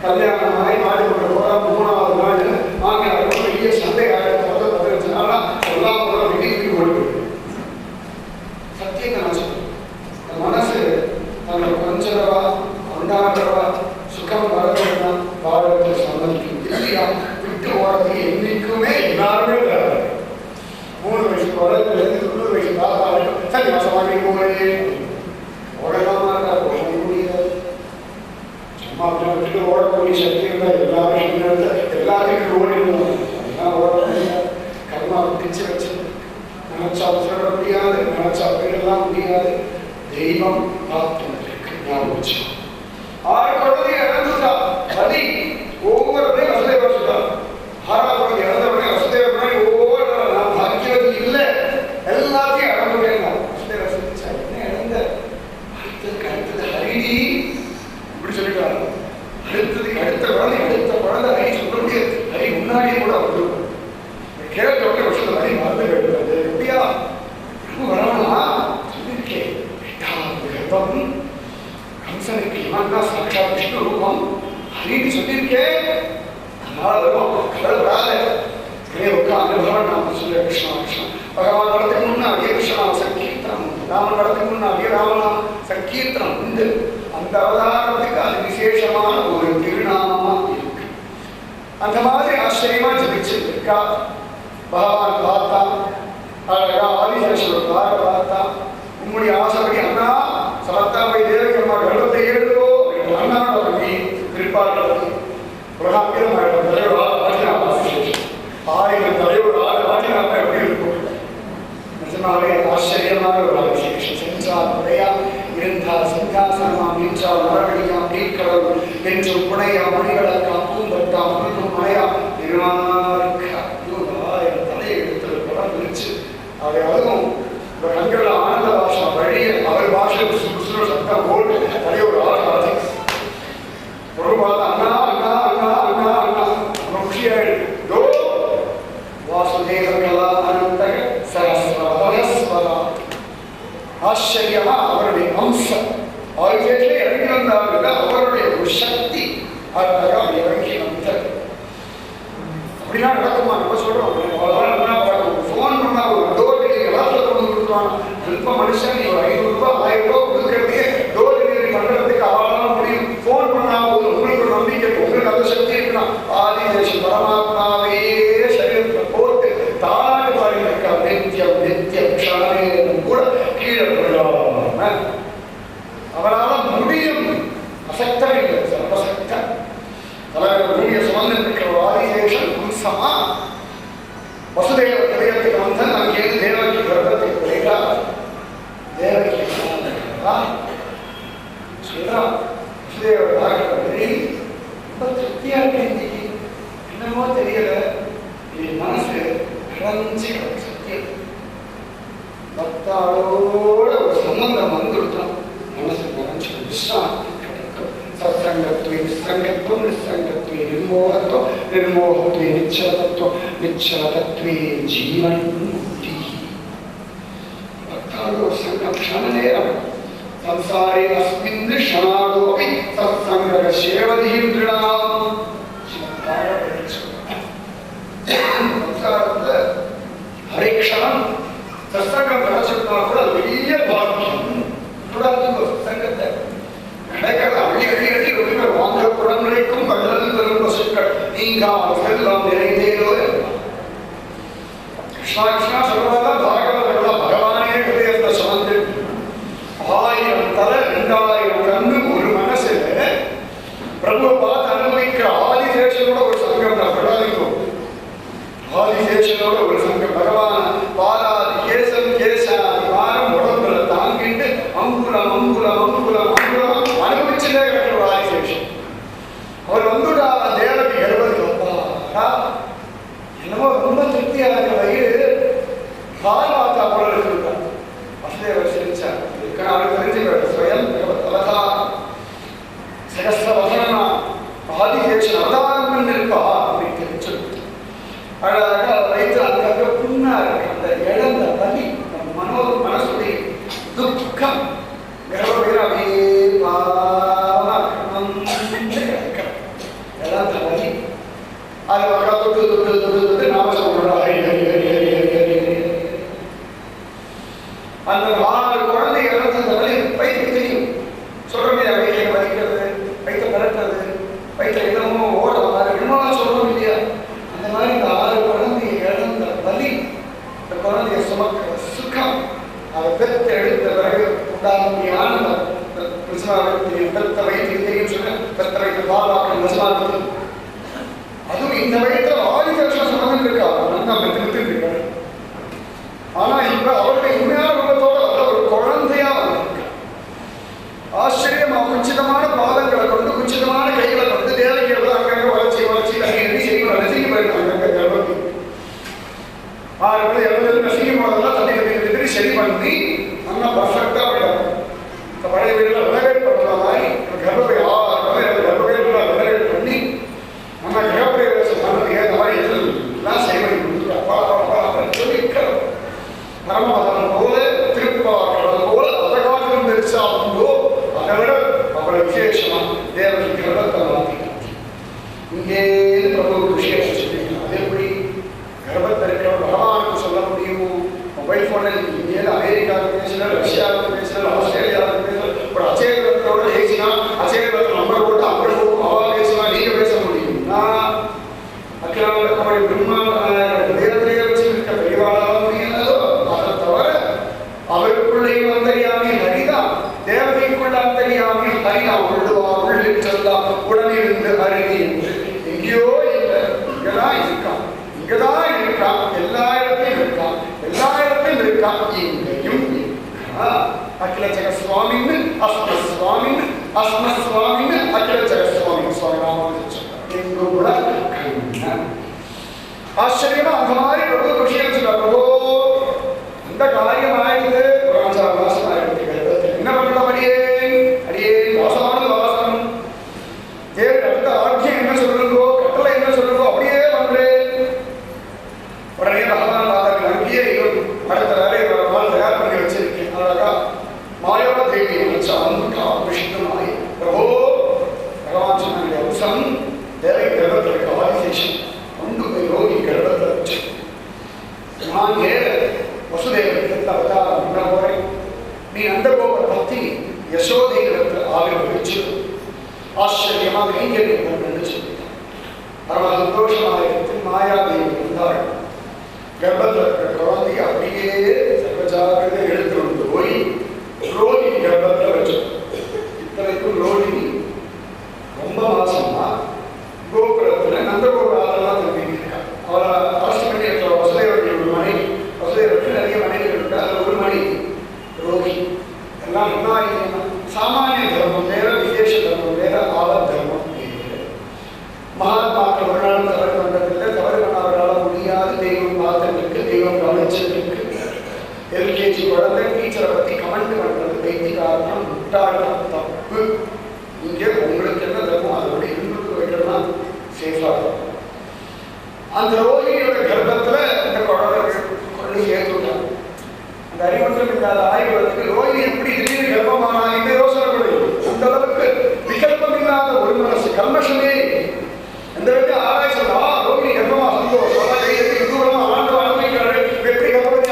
கல்யாணம் ஆகி மாடி கொண்டு போகிறோம். 3வது நாள் மாமியார் பெரிய சண்டை ஆகிட்டு 15 நாளா எல்லாம் வீட்டுக்கு ஓடி சத்தியத்தை நான் சொல்றேன். மனசு தன்னை கொஞ்சரவா கொண்டாடுறவா சுகம் வரவேன்னா வாழ்க்கை சம்பந்திக்கும் இல்லையா விட்டு ஓடுறது என்னைக்குமே எல்லாருமே 3 வயசு குழந்தைலேருந்து 90 வயசு தாத்தா வரைக்கும் சரி மாசமாக போகிறேன் ஓடலாமா ஓட முடியாது. சும்மா அப்படின்னா விட்டு ஓடக்கூடிய சக்தி இருந்தால் எல்லாருக்கும் ஓடிடுவோம். அதெல்லாம் ஓட முடியாது. கர்மா பிடிச்சு வச்சு நினைச்சா சொல்ல முடியாது, நினைச்சா போயிடலாம் முடியாது. தெய்வம் பார்த்து ஞாபகம் 6 குழந்தை இறந்துட்டா வலி ஒவ்வொருத்தையும் வசுதேவர் சொல்றார். 6வது குழந்தை இறந்த உடனே வசுதேவர் ஒவ்வொரு நான் பாக்கியவதி இல்லை எல்லாத்தையும் இறந்துட்டேன். வசுதேவர் சொல்லிச்சா என்ன இறந்த அடுத்தது ஹரிடி இப்படி சொல்லிட்டாரு. அடுத்த குழந்தை ஹரி சொல்ல முடியாது. ஹரி முன்னாடியே கூட வந்து கேட்ட உடனே வருஷத்துல ஹரி மறந்து கேட்கிறது எப்படியா வரணும்னா சொல்லியிருக்கேன். 8வது கர்ப்பம் கம்சனுக்கு இவன் தான் சாட்சாத் விஷ்ணு ரூபம் ஹரின்னு சொல்லியிருக்கேன். அதனால வரும் கடல் வராத உட்காந்து பகவான் நாம சொல்ல கிருஷ்ணா கிருஷ்ணா. பகவான் வரத்துக்கு முன்னாடியே கிருஷ்ணாம சங்கீர்த்தனம் உண்டு. ராமன் வரத்துக்கு முன்னாடியே ராமநாம சங்கீர்த்தனம் உண்டு. அந்த அவதாரத்துக்கு அது விசேஷமான ஒரு திருநாமமா இருக்கு. அந்த மாதிரி ஆச்சரியமா ஜபிச்சிருக்கா. பகவான் பார்த்தா அழகா ஆதிசேஷன் பார்த்தா உம்முடைய ஆசைப்படி அண்ணா சமத்தாவை தேவகி அம்மா கர்ப்பத்தை ஏழுதோ அண்ணாவோட வங்கி திருப்பாடு பிரகாமியம் தலைவர் ஆடினாமா 1000 தலைவர் ஆடினாமா எப்படி இருக்கும். நிஜமாவே ஆச்சரியமான ஒரு ஆதிசேஷன். சென்றால் உடையா இருந்தால் சிங்காசனமாம் நின்றால் மரவழியாம் நீர்க்கடல் என்றும் புனையா மணிகளக்காம் பூம்பட்டாம் முழுக்கும் மழையா திருமாருக்கா 1000 தலையை எடுத்து படம் பிரிச்சு அதை அதுவும் கண்கள் ஆனந்த பாஷா வழிய அவர் பாஷை சுறு சத்தம் போட்டு தலையோட ஆடாது ஒரு பார்த்து அண்ணா அண்ணா அண்ணா அண்ணா அண்ணா ருஷியாயிடு வாசுதேவர்களா அனந்த சரஸ்வரா. ஆச்சரியமா அவருடைய அம்சம் ஆயுதத்திலே இறங்கி வந்தார்கள். அவருடைய ஒரு சக்தி அழகா இறங்கி வந்தார். அப்படின்னா நடக்குமா? நம்ம சொல்றோம் போன் பண்ணா ஒரு டோர் டெலிவரி எல்லாத்துல கொண்டு கொடுத்துருவாங்க. அல்ப மனுஷன் ஒரு 500 ரூபாய் 1000 ரூபாய் கொடுக்கறதுக்கே டோர் டெலிவரி பண்றதுக்கு அவளால் முடியும். போன் பண்ணா போது உங்களுக்கு ஒரு நம்பிக்கை, உங்களுக்கு அந்த சக்தி இருக்குன்னா ஆதிசேஷன் பரமாத்மாவையே சரீரத்தில் போட்டு தாராட்டு பாடியிருக்கா. நித்தியம் நித்தியம் க்ஷணம் கூட கீழே விழாம அவரால் முடியும். அசக்தம் இல்லை, சர்வசக்தம். தலைவர் முடிய சுமந்து இருக்கிற ஆதிசேஷன் பும்சமா வசுதேவ கிரயத்துக்கு வந்து அங்கேருந்து தேவகி கர்ப்பத்துக்கு போயிட்டா. தேவகி சொல்றான் வசுதேவ டாக்டர் ரொம்ப திருப்தியா இருக்கு. என்னமோ தெரியல, என் மனசு நிறைஞ்சு சத்தியம் பக்தாளோட ஒரு சம்பந்தம் வந்துவிட்டோம். மனசு நிறைஞ்சு விஸ்ராந்தி கிடைக்கும். சத்சங்கத்வே நிஸ்ஸங்கத்வம் நிஸ்ஸங்கத்வே நிர்மோகத்வம் நிர்மோகத்வே நிச்சலதத்வம் நிச்சலதத்வே ஜீவன் முக்தி. பக்தாளோ சங்கம் க்ஷண நேரம் संसारे अस्मिन् क्षणादोपि सत्संगः सेवधिं दृढाम्. संसारத்துல हरे क्षणம் சத்சங்கம் கிடைச்சிருந்தா கூட பெரிய பாக்கியம். சத்சங்கத்தை நடக்கிற அடி அடி அடி ரொம்ப வாங்க குடங்களுக்கும் கண்ணல் பெரும் பசுக்கள் நீங்காமல் செல்லம் நிறைந்தேனோ. கிருஷ்ணா கிருஷ்ணா சொல்றதெல்லாம் பாகவதெல்லாம் பகவானே ஹிருதயத்தை சுமந்து 1000 தலை 2000 கண்ணு ஒரு மனசுல பிரபுவை பார்த்து அனுபவிக்கிற ஆதிசேஷனோட ஒரு சங்கம் தான். பிரகாதிக்கும் ஆதிசேஷனோட ஒரு சங்கம். பகவான் பாலாதி கேசம் கேசாதி வாரம் உடம்புல தாங்கிட்டு அங்குலம் அங்குலம் அங்குலம் அங்குலம் அனுபவிச்சுட்டே இருக்கிற ஆதிசேஷன். அவர் வந்துடா தேவகி கர்ப்பத்துக்கு வந்தா என்னமோ ரொம்ப திருப்தியா இருக்கிற வயிறு பால் வாத்தா போல இருக்கார். வசுதேவர் சிரிச்சார். அவருக்கு தெரிஞ்சு ஸ்வயம் தலதா சகஸ்ரவசனா ஆதிசேஷன் அவதாரம் இருக்கா அப்படின்னு தெரிஞ்சு அழகாக வைத்து அங்க புண்ணா இருக்கு. அந்த இழந்த வலி மனசுடைய துக்கம் கர்ப்பவீர அப்படியே கிடைக்கும். அதுதான் தவறி. அது மக்கள் தொட்டு தொட்டு தொட்டு தொட்டு நாம சொல்றோம் ஹரி ஹரி ஹரி ஹரி ஹரி ஹரி ஹரி. அந்த 6 குழந்தை இறந்த அந்த வழி வயிற்றுக்கு தெரியும். சொல்றோமே வயிற்றை வலிக்கிறது, வயிற்றை பறக்கிறது, வயிற்றை என்னமோ ஓடுறது, அது என்னமோ சொல்றோம் இல்லையா? அந்த மாதிரி இந்த 6 குழந்தையை இழந்த வலி, இந்த குழந்தைய சுமக்கிற சுகம், அதை பெற்ற எடுத்த பிறகு உண்டான ஆனந்தம். பெற்ற வயிற்றுக்கு தெரியும் சொன்ன பெற்ற வயிற்று பாதுகாக்க நெசமானது. அதுவும் இந்த வயிற்றுல 6 வருஷம் சுமந்து இருக்காங்க, நல்லா மெத்து இருக்காரு. ஆனா இப்ப அவருடைய உண்மையான ரூபத்தோட ஒரு குழந்தையா வந்திருக்க. ஆச்சரியமா குச்சிதமான பாதங்களை கொண்டு, குச்சிதமான கைகளை கொண்டு தேவைக்கு அங்கங்க வளர்ச்சி வளர்ச்சி நசுங்கி போயிருக்காங்க. கர்ப்பத்தில் 6 பேர் எவ்வளவு நசுங்கி போனதெல்லாம் தண்ணி கட்டி சரி பண்ணி நல்லா பர்ஃபெக்டா போயிட்டாங்க. பழைய வீடுல ரெனோவேட் பண்ற மாதிரி கர்ப்பை 6 பேர் ரெனோவேட் பண்ணி நம்ம கிரகப்பிரவேசம் பண்ணதுக்கு ஏற்ற மாதிரி எல்லாம் சரி பண்ணி கொடுத்துட்டு அப்பா சொல்லி பரமபதம் போல திருப்பாக்கிறது போல அதகாலம் தெரிச்சாலும் அதை விட அவரை விசேஷமா தேவன் கிரகத்தை மாற்றினார். இங்கே பிரபுவுக்கு விசேஷம் சொல்லிக்கலாம். அதே எப்படி கர்ப்பத்தில் இருக்கிற பகவானுக்கு சொல்ல முடியுமோ? மொபைல் போனில் இங்கே அமெரிக்காவுக்கு பேசுகிறார், ரஷ்யாவுக்கு பேசுகிறார், ஆஸ்திரேலியாவுக்கு பேசுகிறார். ஒரு அச்சயகத்தோட பேசினா அச்சயகத்தில் நம்பர் போட்டு அப்படி போகும் அவா பேசினா நீங்க பேச முடியும். நான் அக்கிராம பிரம்மா தேவதையை வச்சு இருக்க பெரியவாளாக முடியாதோ அதை தவிர அவருக்குள்ளேயும் அந்தரியாமி ஹரிதான், தேவதைக்குள்ள அந்தரியாமி ஹரிதான். உள்ளுவா உள்ளில் சொல்லலாம் உடனிருந்து அருகி என்று எங்கேயோ இல்லை, இங்கதான் இருக்கான், இங்கதான் இருக்கான், எல்லா இடத்தையும் இருக்கான், எல்லா இடத்தையும் இருக்கான், இங்கேயும் அகில ஜெகஸ்வாமின்னு அஸ்மஸ்வாமின்னு அஸ்மஸ்வாமின்னு அகில ஜெகஸ்வாமி சுவாமி ராமானுஜன் எங்கு கூட ஆச்சரியமா அந்த மாதிரி பிரபு விஷயம் சொல்ல. பிரபு அந்த காரியம் ஆயிடுது, ஒரு 5 மாசம் ஆயிடுது. என்ன பண்ணலாம்? அடியே வாசமானது வாசம். தேவன் அடுத்த ஆட்சியம் என்ன சொல்லுங்கோ, கட்டளை என்ன சொல்லுங்கோ, அப்படியே பண்றேன். உடனே பகவான் அதற்கு அங்கேயே அடுத்த வேலையை தயார் பண்ணி வச்சிருக்கேன். அழகா மாயோட தேவி வச்சா விஷ்ணுமாய் பிரபோ பகவான் சொன்ன அம்சம் தேவை கிரகத்திற்கு ஆதிசேஷன் கொண்டு போய் ரோகி கிரகத்தை வச்சு நான் வசுதேவன் அவதாரம் பண்ண போறேன். நீ அந்த கோபுர பக்தி யசோதை கிரகத்தில் ஆவிர்வச்சு ஆச்சரியமாக கைங்கரியம் சொல்லிட்டான். பரம சந்தோஷமாக இருக்கு. மாயாதேவி வந்தாள். கர்ப்பத்தில் இருக்கிற குழந்தைய அப்படியே சர்வஜாகிரதை எடுத்து கொண்டு போய் ரோகிணி கர்ப்பத்தில் வச்சு. இத்தனைக்கும் ரோகிணி ரொம்ப மாசமா கோபுரத்துல நந்த கோபுரத்தெல்லாம் தங்கியிருக்கா. அவரை அரசு பண்ணி இருக்கிற வசுதேவருக்கு ஒரு மனைவி, வசுதேவருக்கு நிறைய மனைவிகள் இருக்கு. அதுல ஒரு மனைவி ரோகி. எல்லாம் என்ன சாமானிய தர்மம் வேற, விசேஷ தர்மம் வேற, ஆபத் தர்மம் வேறு. மகாத்மாக்கள் ஒரு நாளும் தவறு பண்றதில்லை, தவறு பண்ணவர்களால் முடியாது. தெய்வம் பார்த்தவங்களுக்கு, தெய்வம் கவனிச்சவர்களுக்கு. எல்கேஜி குழந்தை டீச்சரை பத்தி கமெண்ட் பண்றது வைத்தியக்காரன் முட்டாள்தான், தப்பு. இங்கே உங்களுக்கு என்ன தர்மம் அதோட இன்னொரு வைக்கிறதுனா சேஃபா இருக்கும். அந்த ரோகிணியோட கர்ப்பத்துல இந்த குழந்தை கொண்டு சேர்த்துட்டாங்க. அந்த அறிவுற்றம் இல்லாத ஆய்வுகளுக்கு ரோகிணி எப்படி திடீர்னு கர்ப்பமானா இந்த யோசனை கிடையாது. அந்த அளவுக்கு விகல்பம் இல்லாத ஒரு மனசு, கல்மஷமே எந்த வித ஆராய்ச்சி ரோகிணி கர்ப்பமா சந்தோஷம் கையெழுத்து தூரமா ஆண்டு அனுபவிக்கிறாரு. எப்படி கர்ப்பவதி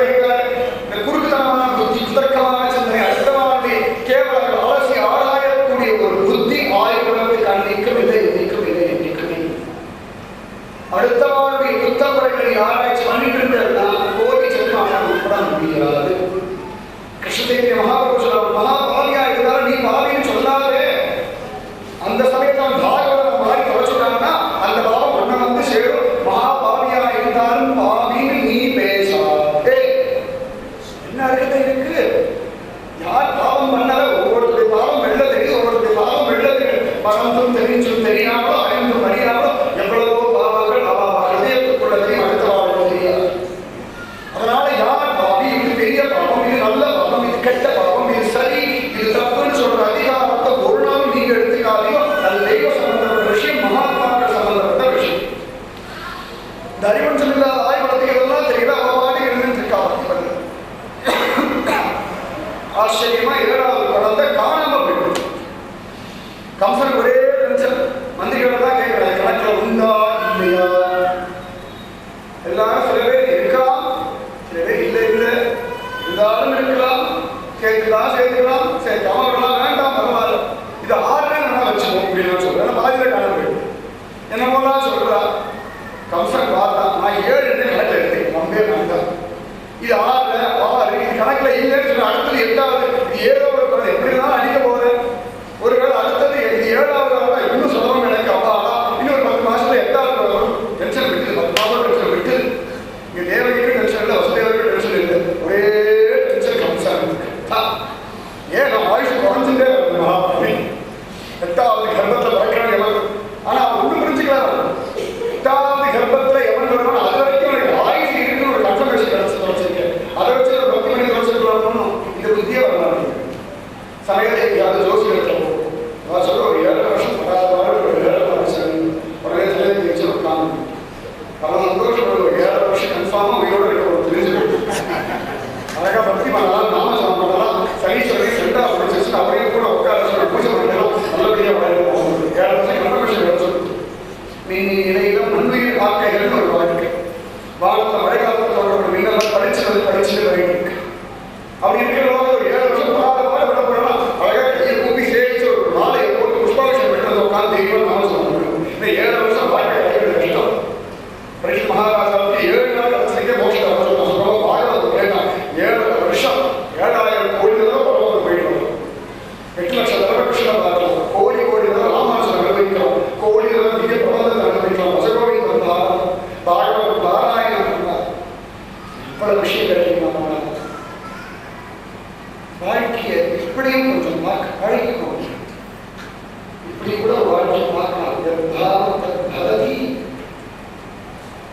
இருக்காரு? இந்த குறுக்குத்தனமான புத்தி, குதர்க்கமான சிந்தனை, அடுத்தவாண்டி கேவலங்கள் அலசி ஆராயக்கூடிய ஒரு புத்தி ஆய்வுகளுக்கு கண்டிக்கவில்லை, எண்ணிக்கவில்லை, எண்ணிக்கவில்லை. அடுத்த வாழ்க்கை புத்தகங்களை ஆராய்ச்சி பண்ணிட்டு இருந்தா கோடி ஜென்மாக உட்பட முடியாது. கிருஷ்ணதேவிய மகாபிரபு சொல்ல மகாபாவியா இருந்தாலும் நீ பாவின்னு சொல்லாதே. அந்த சமயத்தான் பாகவதம் மாதிரி தொலைச்சுட்டாங்கன்னா அந்த பாவம் ஒன்ன வந்து சேரும். மகாபாவியா இருந்தாலும் பாவின்னு நீ பேசாதே. என்ன அர்த்தம் இருக்கு? யார் பாவம் பண்ணால ஒவ்வொருத்தருடைய பாவம் வெள்ள தெரியுது, ஒவ்வொருத்தருடைய பாவம் வெள்ள தெரியும். பறந்தும் தெரிஞ்சும் தெரியாமலோ அறிந்தும் அறியாமலோ எவ்வளவோ பாவங்கள் ஹதயத்துக்குள்ளதையும் அடுத்த வாழ்க்கை தெரியாது. அதனால யார் பாவி, இது பெரிய பாவம், இது நல்ல பாவம், இது கெட்ட பாவம், இது சரி, இது தப்புன்னு சொல்ற அதிகாரத்தை ஒரு நாள் நீங்க எடுத்துக்காதீங்க. அது தெய்வ சம்பந்தப்பட்ட விஷயம், மகாத்மாக்கள் சம்பந்தப்பட்ட விஷயம். தரிவன் சொல்லில்லாத ஆய்வளத்துக்கு இதெல்லாம் தெரியல. அவமாடி இருந்துருக்காங்க. ஆச்சரியமா 7வது குழந்தை காணாம போயிடும். கம்சன் ஒரே டென்ஷன். மந்திரிகள் சேர்த்துக்கலாம் சேர்த்துக்கலாம் சேர்க்காம விடலாம் வேண்டாம் பரவாயில்ல இது 6 வேணா வச்சுக்கோம் அப்படின்னு சொல்றேன். பாதியில காண போயிடும் என்னமோலாம் சொல்றா. கம்சன் பார்த்தா நான் 7 கணக்கில் எடுத்தேன் நம்பே வேண்டாம் இது 6 இது கணக்கில் இல்லைன்னு சொல்ல அடுத்தது 8வது இது 7வது எப்படிதான் அடிக்க போறேன். ஒருவேளை அடுத்தது இது 7வது இன்னும் சொல்லணும் எனக்கு அப்பாடா இன்னொரு 10 மாசத்துல 8வது வரும். டென்ஷன் விட்டு 10 மாதம் டென்ஷன் விட்டு இங்க தேவகிக்கு டென்ஷன் இல்லை வசுதேவருக்கு டென்ஷன் இல்லை ஒரே டென்ஷன் கம்சன் ஏன் நான் ஆயுஷ் குறைஞ்சுட்டே வரணுமா அப்படின்னு 8வது கர்ப்பத்தில் பிறக்கிறான் எவன். ஆனா அவன் ஒன்றும் புரிஞ்சுக்கலாம் 8வது கர்ப்பத்தில் எவன் வரணும் அது வரைக்கும் எனக்கு ஆயுஷ் இருக்குன்னு ஒரு கன்ஃபர்மேஷன் கிடைச்சிருக்கேன். அதை வச்சு ஒரு 10 மணி குறைச்சிருக்கணும் இந்த புத்தியே வரலாம். சமயத்தை அது ஜோசியத்தை நான் சொல்ல ஒரு 7 வருஷம் 10 ஒரு 7 வருஷம் உடனே தலையை வச்சு உட்காந்து பல சந்தோஷம் ஒரு 7 வருஷம் கன்ஃபார்மா உயிரோட இருக்க தெரிஞ்சுக்கணும். அழகா பக்தி பண்ணலாம் நாம பண்ணலாம் சனீஸ்வரனை சென்றா படிச்சு அவரையும் கூட உட்கார சொல்லி பூஜை பண்ணலாம் நல்லபடியா வளரும். 7 வருஷம் கன்ஃபர்மேஷன் கிடைச்சிருக்கு. இடையில மண்ணுயிர் வாழ்க்கைகள் ஒரு வாழ்க்கை வாழ்க்கை மழை காலத்தோட மின்னலாம் படிச்சுட்டு வரைக்கும் அப்படி இருக்கிறவங்க ஒரு 7 வருஷம் விட போடலாம். அழகா கையை கூப்பி சேர்த்து ஒரு மாலையை போட்டு புஷ்பாபிஷேகம் பண்ணதை உட்காந்து தெய்வம் நாம சொல்ல முடியும். இந்த 7 வருஷம் வாழ்க்கை கஷ்டம். பரிசு மகாராஜாவுக்கு 7 நாள் கடைசிக்கே மோட்சத்தை சொல்லுவோம். வாழ்க்கை வேண்டாம் 7 வருஷம் 7000 கோடி தடவை பரவாயில்ல போயிட்டு வரும். 8 லட்சம் தடவை கிருஷ்ணன் பார்க்கலாம். கோடி தடவை ராமானுஜன் அனுபவிக்கிறோம். கோடி தடவை மிக பிரபந்தத்தை அனுபவிக்கிறோம். வசகோவின் வந்தாலும் பாகவத் பாராயணம் பண்ணார். இவ்வளவு விஷயம் கிடைக்கும். வாழ்க்கையை இப்படியும் கொஞ்சம் பழகிக்கணும். இப்படி கூட வாழ்க்கை பார்க்கலாம். பதவி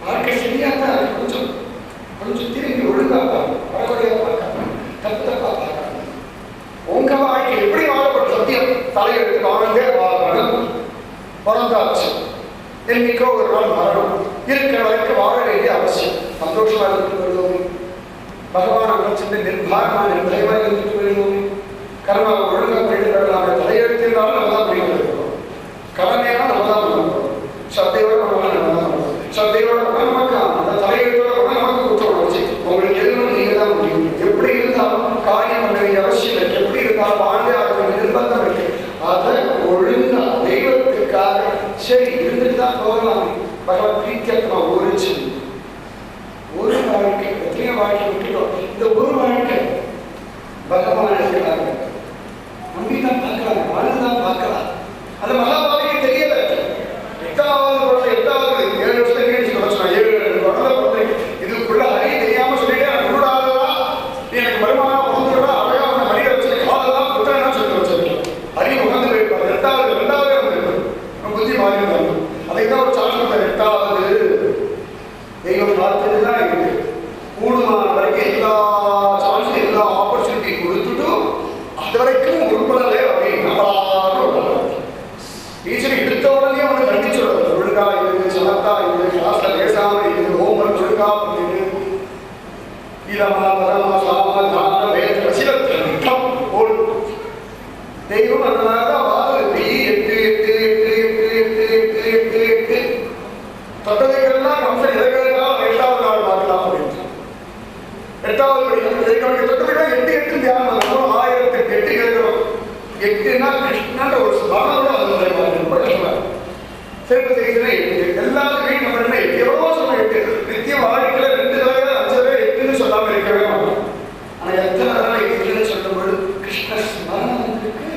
வாழ்க்கை சரியாதான் கொஞ்சம் கொஞ்சம் திரும்பி ஒழுங்கா பரவலையா பார்க்கலாம். தப்பா பார்க்கலாம். உங்க வாழ்க்கை எப்படி வாழப்பட்ட சத்தியம் தலையெடுத்து வாழ்ந்தே வாழணும். பிறந்தாச்சு என்னைக்கோ ஒரு நாள் மரணம் இருக்கிற வரைக்கும் வாழ வேண்டிய அவசியம். சந்தோஷமா இருந்துட்டு வருவோம். பகவான் அமைச்சிட்டு நிர்பாகமான நிலைவாக இருந்துட்டு வருவோம். கர்மா ஒழுங்கா போயிட்டு வரலாம். தலையெடுத்திருந்தாலும் நம்ம தான் போயிட்டு இருக்கிறோம். கடமையான நம்ம தான் பண்ணுறோம். சத்தையோட நம்ம தான் பண்ணுறோம். சத்தையோட நமக்கு அந்த தலையெழுத்தோட நமக்கு குற்றம் வச்சு உங்களுக்கு எதுவும் நீங்க தான் முடியும். எப்படி இருந்தாலும் காரியம் பண்ண வேண்டிய அவசியம் இல்லை. எப்படி இருந்தாலும் வாழ்ந்தே ஆக நிர்பந்தம் இருக்கு. அதை ஒழுங்கா தெய்வத்துக்காக சரி இருந்துட்டு தான் போகலாம். பகவத் பிரீத்தியத்மா ஒரு வாழ்க்கை எத்தனையோ வாழ்க்கை விட்டுட்டோம். இந்த ஒரு வாழ்க்கை பகவானுக்காக நம்பிதான் பார்க்கலாம் வாழ்ந்துதான் பார்க்கலாம். அந்த மகாபாவிக்கு தெரியல. 8வது 7 வருஷம் கேட்டு சொல்ல 7 வருடம் இதுக்குள்ள ஹரி தெரியாம சொல்லிட்டு எனக்கு குருடாதா எனக்கு வருமானம் பொருந்துடா அழகா உன்னை மடிய வச்சு காலெல்லாம் புத்தகம்னா சொல்லி வச்சிருக்கேன். ஹரி உணர்ந்து போயிருப்பாரு. 2வது வந்து புத்தி மாறிடுவாங்க. அதைத்தான் ஒரு சான்ஸ் 8வது தெய்வம் பார்த்துட்டுதான் இருக்கு. கூடுமான வரைக்கும் எல்லா சான்ஸும் எல்லா ஆப்பர்ச்சுனிட்டி கொடுத்துட்டு அது வரைக்கும் உருப்படலே அப்படின்னு டீச்சர் எடுத்த உடனே அவனை கண்டிச்சு ஒழுங்கா இது சமத்தா இது கிளாஸ்ல பேசாம இது ஹோம்ஒர்க் ஒழுங்கா பண்ணிட்டு இதமா பரமா சாமா தான வேத ரசிகத்தான் போடு தெய்வம் அதனாலதான் வாழ 8 தொட்டதைகள்லாம் கம்சன் இலக்கெல்லாம் 8வது நாள் பார்க்கலாம் அப்படின்னு 8வது படி தொட்டதைகள் 8 தியானம் 1008 கேட்கிறோம். 8னா கிருஷ்ணன்ற ஒரு ஸ்மரணோட சிறப்பு செய்கிற 8 எல்லாருமே நம்ம எவ்வளவோ சொன்ன 8 நித்திய வாழ்க்கையில 2 தடவை 5 தடவை 8ன்னு சொல்லாம இருக்கவே மாட்டோம். ஆனா எத்தனை தடவை 8ன்னு சொல்லும்போது கிருஷ்ண ஸ்மரணம் இருக்கு.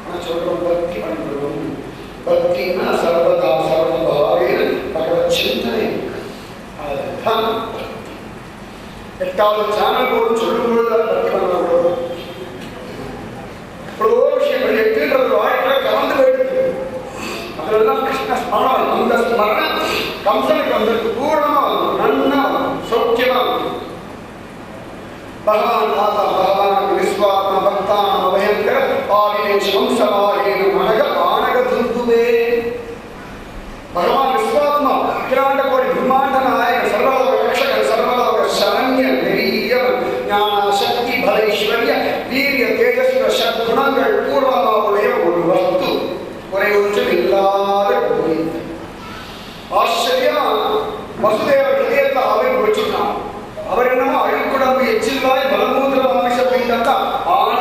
ஆனா சொல்றோம் பக்தி பண்றோம். பக்தினா சர்வதா சர்வபாவேன பகவத் சிந்தனை. அதுதான் 8வது சேனல் போடும் சொல்லும்போது பக்தி பண்ண எவ்வளவோ விஷயங்கள் 8ன்றது வாழ்க்கையில கலந்து போயிடுது. அதெல்லாம் கிருஷ்ண ஸ்மரணம். அந்த ஸ்மரணம் கம்சனுக்கு வந்திருக்கு. பூர்ணமா நன்னா சௌக்கியமா பகவான் தாத்தா பகவான் விஸ்வாத்ம பக்தான பயங்கர ஆவினேஷ் வம்சவாரேன மனக ஆனக துர்துவே. பகவான் விஸ்வாத்மா அகிலாண்ட கோடி பிரம்மாண்ட நாயக சர்வலோக ரக்ஷக சர்வலோக சரண்ய நெறியவன் ஞான சக்தி பலைஸ்வர்ய வீரிய தேஜஸ்வர சத்குணங்கள் பூர்வமாவுடைய ஒரு வஸ்து குறை ஒன்றும் இல்லாத கோடி. ஆச்சரியமா வசுதேவ ஹிருதயத்தை அவர் குறிச்சுட்டான். அவர் என்னமோ அழுக்குடம்பு எச்சில்லாய் பலமூத்திர மாமிச இதைத்தான்